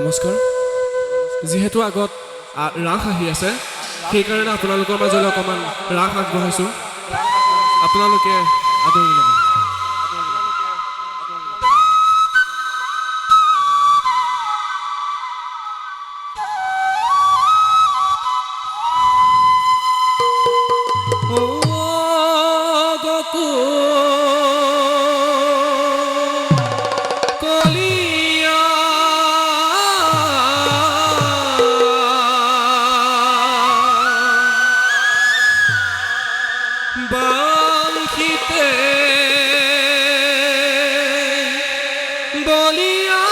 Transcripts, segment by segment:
নমস্কাৰ। যিহেতু আগত ৰাস আহি আছে, সেইকাৰণে আপোনালোকৰ মাজলৈ অকণমান ৰাস আগবঢ়াইছোঁ, আপোনালোকে আদৰি ল'ব। বাংশিতে বলিয়া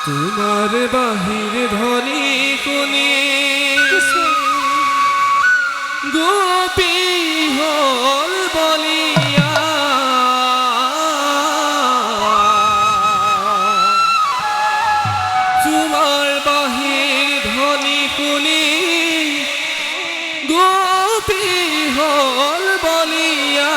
তোমার বাহির ধ্বনি শুনি গোপী হল বলিয়া তোমার বাহির ধ্বনি শুনি গোপী হল বলিয়া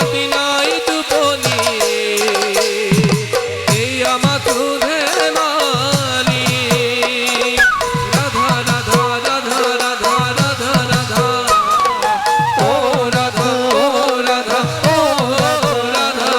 ৰাতি নাই টোপনি এই আমাক সোধে মালি ৰাধা ৰাধা ৰাধা ৰাধা ৰাধা ৰাধা ও ৰাধা ও ৰাধা ও ৰাধা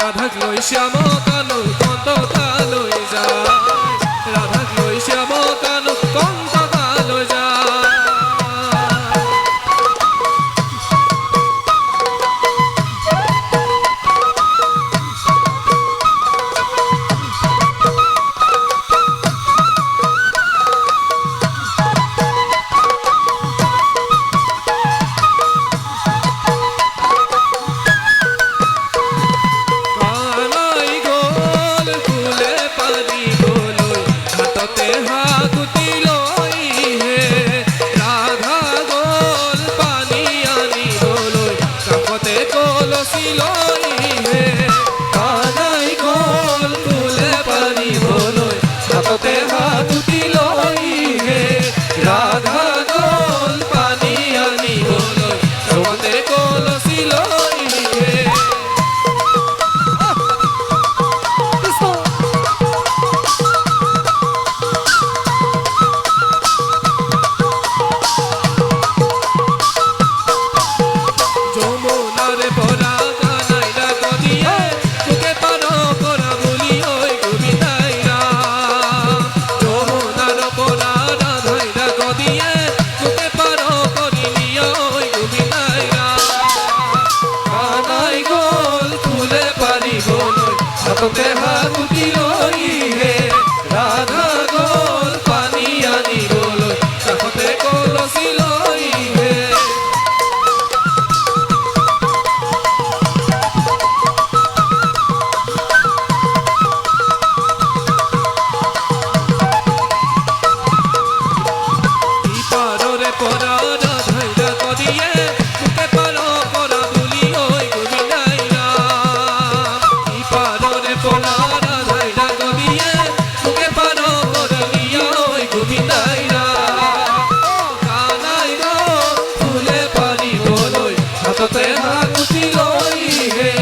ৰাধাক লৈ শ্যাম কানু কন্তকা লৈ যায় ৰাধাক লৈ শ্যাম কানু কন্তকা লৈ যায় হাততে হাত তুলি হে ৰাধা গল পানী আনিবলৈ কাষতে কলচি লৈ হে ইপাৰৰে পৰা ৰাধাই ডাক দিয়ে তোকে পাৰ পৰা বুলি ঐ গোবিন্দাইৰা ইপাৰৰে পৰা ৰাধাই ডাক দিয়ে তোকে পাৰ কৰলি ঐ গোবিন্দাইৰা কানাই ৰ ফুলে পাৰিবলৈ হাততে হাত তুলি লৈ হে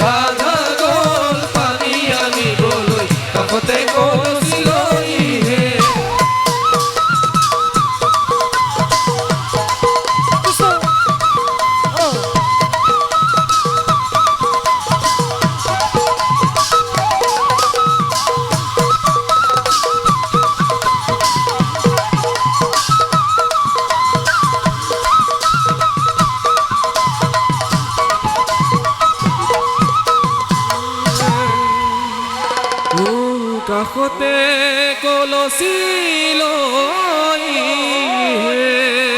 ৰাধা গল পানী আনিবলৈ কাষতে কলচি লৈ হে কাষতে কলচি লৈ হে